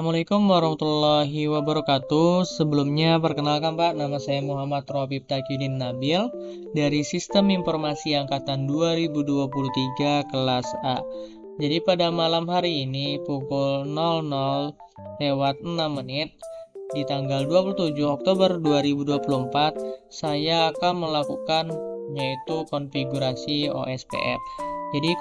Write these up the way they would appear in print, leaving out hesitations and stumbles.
Assalamualaikum warahmatullahi wabarakatuh. Sebelumnya perkenalkan Pak, nama saya Muhammad Robib Takiyuddin Nabil dari Sistem Informasi Angkatan 2023 kelas A. Jadi pada malam hari ini pukul 00:06 di tanggal 27 Oktober 2024 saya akan melakukan yaitu konfigurasi OSPF. Jadi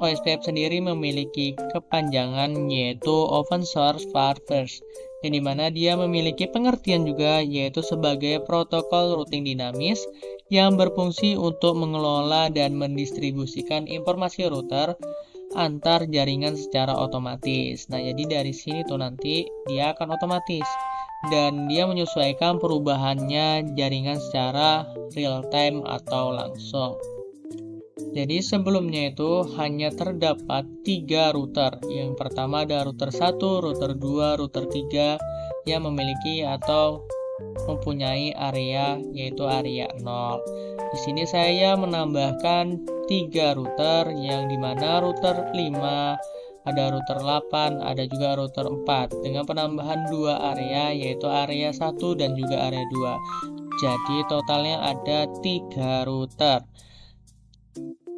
OSPF sendiri memiliki kepanjangan yaitu Open Source Partners, yang dimana dia memiliki pengertian juga yaitu sebagai protokol routing dinamis yang berfungsi untuk mengelola dan mendistribusikan informasi router antar jaringan secara otomatis. Nah, jadi dari sini tuh nanti dia akan otomatis dan dia menyesuaikan perubahannya jaringan secara real time atau langsung. Jadi sebelumnya itu hanya terdapat 3 router. Yang pertama ada router 1, router 2, router 3 yang memiliki atau mempunyai area yaitu area 0. Di sini saya menambahkan 3 router yang dimana router 5, ada router 8, ada juga router 4 dengan penambahan 2 area yaitu area 1 dan juga area 2. Jadi totalnya ada 3 router.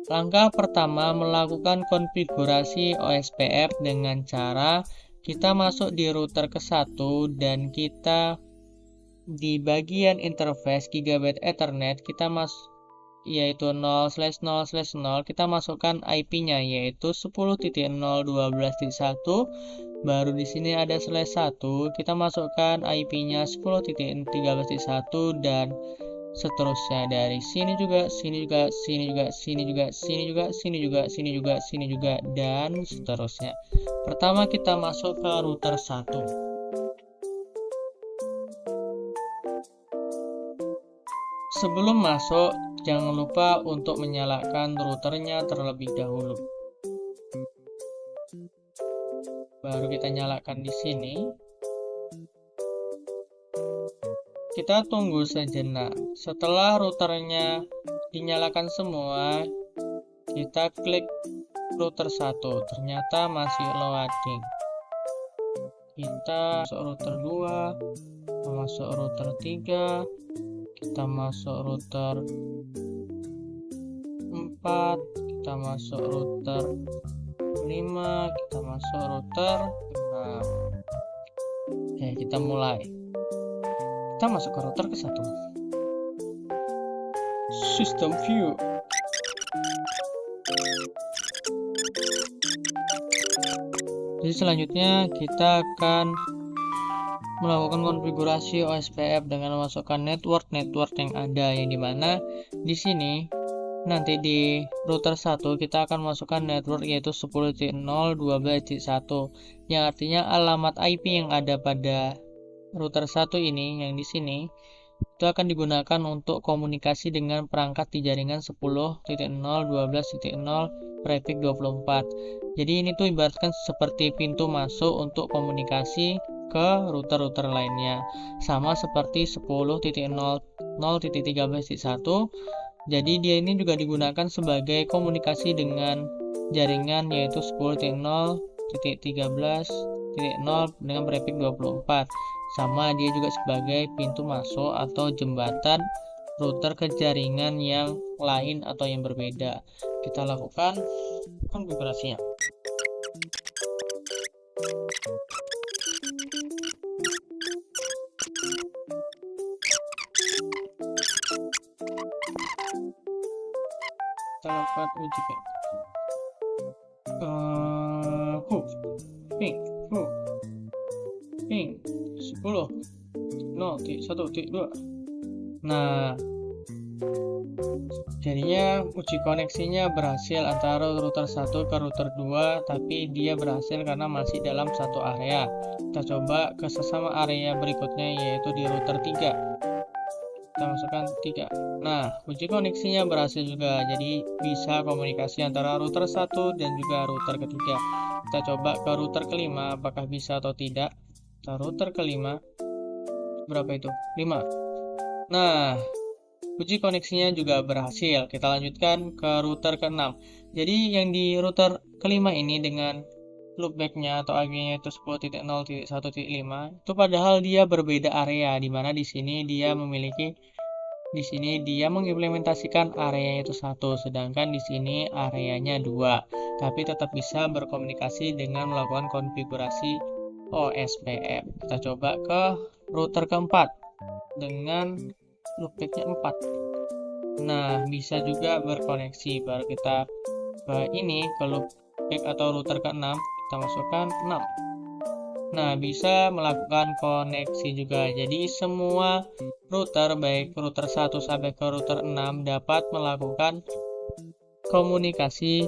Langkah pertama melakukan konfigurasi OSPF dengan cara kita masuk di router ke-1 dan kita di bagian interface Gigabit Ethernet kita yaitu 0/0/0 kita masukkan IP-nya yaitu 10.0.12.1. Baru di sini ada /1 kita masukkan IP-nya 10.13.1 dan seterusnya dari sini juga, sini juga, sini juga, sini juga, sini juga, sini juga, sini juga, sini juga, dan seterusnya. Pertama kita masuk ke router 1. Sebelum masuk, jangan lupa untuk menyalakan routernya terlebih dahulu. Baru kita nyalakan di sini. Kita tunggu sejenak. Setelah routernya dinyalakan semua, kita klik router 1. Ternyata masih loading. Kita masuk router 2, masuk router 3, kita masuk router 4, kita masuk router 5, kita masuk router 6. Oke, kita mulai. Kita masuk ke router ke-1. System view. Jadi selanjutnya kita akan melakukan konfigurasi OSPF dengan memasukkan network yang ada, yang dimana di sini nanti di router 1 kita akan masukkan network yaitu 10.0.12.1 yang artinya alamat IP yang ada pada router 1 ini yang di sini itu akan digunakan untuk komunikasi dengan perangkat di jaringan 10.0.12.0 prefix 24. Jadi ini tuh ibaratkan seperti pintu masuk untuk komunikasi ke router-router lainnya. Sama seperti 10.0.13.1. Jadi dia ini juga digunakan sebagai komunikasi dengan jaringan yaitu 10.0.13.0 dengan prefix 24. Sama dia juga sebagai pintu masuk atau jembatan router ke jaringan yang lain atau yang berbeda. Kita lakukan konfigurasinya. Kita lakukan uji ping 10.0.1.2. Nah, jadinya uji koneksinya berhasil antara router 1 ke router 2, tapi dia berhasil karena masih dalam satu area. Kita coba ke sesama area berikutnya yaitu di router 3. Kita masukkan 3. Nah, uji koneksinya berhasil juga, jadi bisa komunikasi antara router 1 dan juga router ketiga. Kita coba ke router kelima apakah bisa atau tidak. Kita router kelima, berapa itu? 5. Nah, uji koneksinya juga berhasil. Kita lanjutkan ke router ke-6. Jadi yang di router kelima ini dengan loopback-nya atau AG-nya itu 10.0.1.5 itu padahal dia berbeda area, di mana di sini dia mengimplementasikan areanya itu 1, sedangkan di sini areanya 2, tapi tetap bisa berkomunikasi dengan melakukan konfigurasi OSPF. Kita coba ke router keempat dengan loopback-nya 4. Nah, bisa juga berkoneksi. Baru kita ke loopback atau router ke-6, kita masukkan 6. Nah, bisa melakukan koneksi juga. Jadi semua router, baik router 1 sampai ke router 6, dapat melakukan komunikasi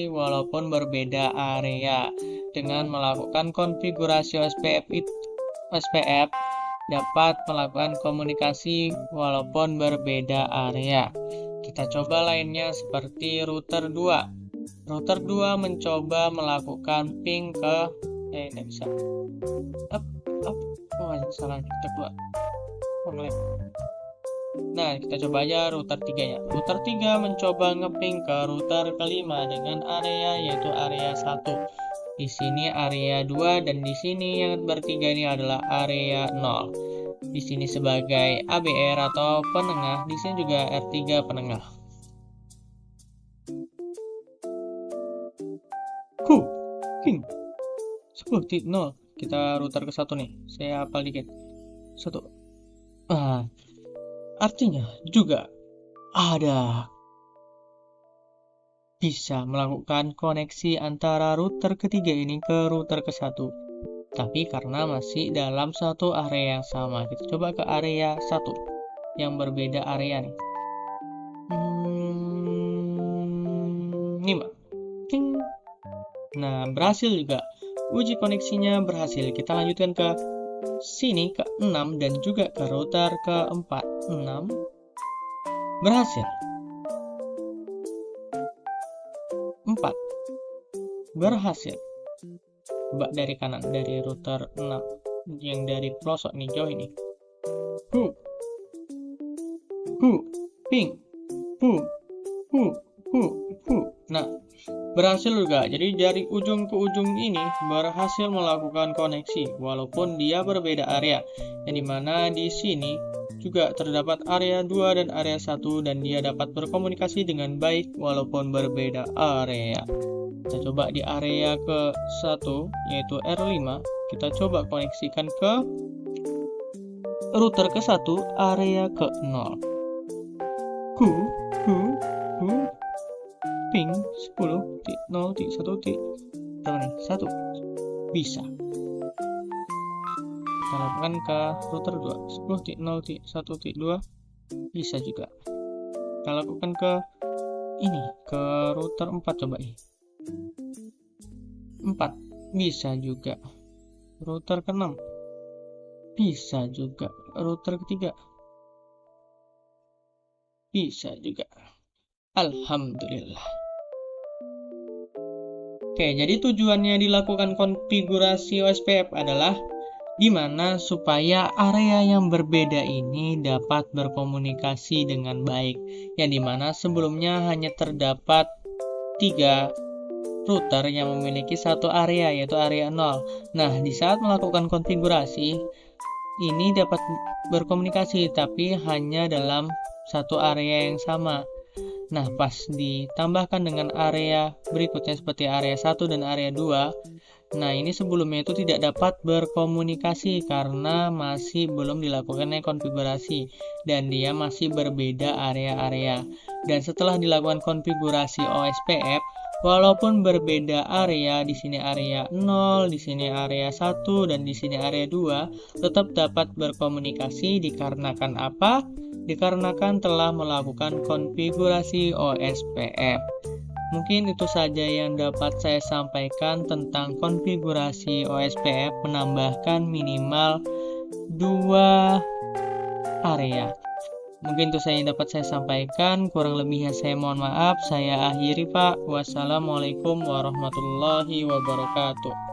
walaupun berbeda area. Dengan melakukan konfigurasi OSPF dapat melakukan komunikasi walaupun berbeda area. Kita coba lainnya seperti router 2. Router 2 mencoba melakukan ping ke tidak bisa. Salah router 2. Nah, kita coba aja router 3-nya. Router 3 mencoba ngeping ke router kelima dengan area yaitu area 1. Di sini area 2 dan di sini yang bertiga ini adalah area 0. Di sini sebagai ABR atau penengah, di sini juga R3 penengah. Ping 10.0. Kita router ke 1 nih. Saya hafal dikit. 1. Artinya juga ada bisa melakukan koneksi antara router ketiga ini ke router ke-1. Tapi karena masih dalam satu area yang sama, kita coba ke area 1 yang berbeda area nih. 5. Ting. Nah, berhasil juga. Uji koneksinya berhasil. Kita lanjutkan ke sini ke 6 dan juga ke router ke-4. 6 berhasil. 4 berhasil. Coba dari kanan, dari router 6 yang dari pelosok nih, jauh ini. Ping. Nah, berhasil juga. Jadi dari ujung ke ujung ini berhasil melakukan koneksi walaupun dia berbeda area. Yang dimana di sini juga terdapat area 2 dan area 1 dan dia dapat berkomunikasi dengan baik walaupun berbeda area. Kita coba di area ke-1 yaitu R5, kita coba koneksikan ke router ke-1 area ke-0. Ping 10.0.1.1 bisa. Kita lakukan ke router 2 10.0.1.2 bisa juga. Kita lakukan ke router 4, coba 4 bisa juga. Router ke-6 bisa juga. Router ketiga bisa juga. Alhamdulillah. Oke, jadi tujuannya dilakukan konfigurasi OSPF adalah dimana supaya area yang berbeda ini dapat berkomunikasi dengan baik, yang dimana sebelumnya hanya terdapat 3 router yang memiliki satu area yaitu area 0. Nah, di saat melakukan konfigurasi ini dapat berkomunikasi tapi hanya dalam satu area yang sama. Nah, pas ditambahkan dengan area berikutnya seperti area 1 dan area 2, nah ini sebelumnya itu tidak dapat berkomunikasi karena masih belum dilakukannya konfigurasi dan dia masih berbeda area-area. Dan setelah dilakukan konfigurasi OSPF, walaupun berbeda area, di sini area 0, di sini area 1 dan di sini area 2, tetap dapat berkomunikasi dikarenakan apa? Dikarenakan telah melakukan konfigurasi OSPF. Mungkin itu saja yang dapat saya sampaikan tentang konfigurasi OSPF menambahkan minimal 2 area. Mungkin itu saja yang dapat saya sampaikan. Kurang lebihnya saya mohon maaf. Saya akhiri, Pak. Wassalamualaikum warahmatullahi wabarakatuh.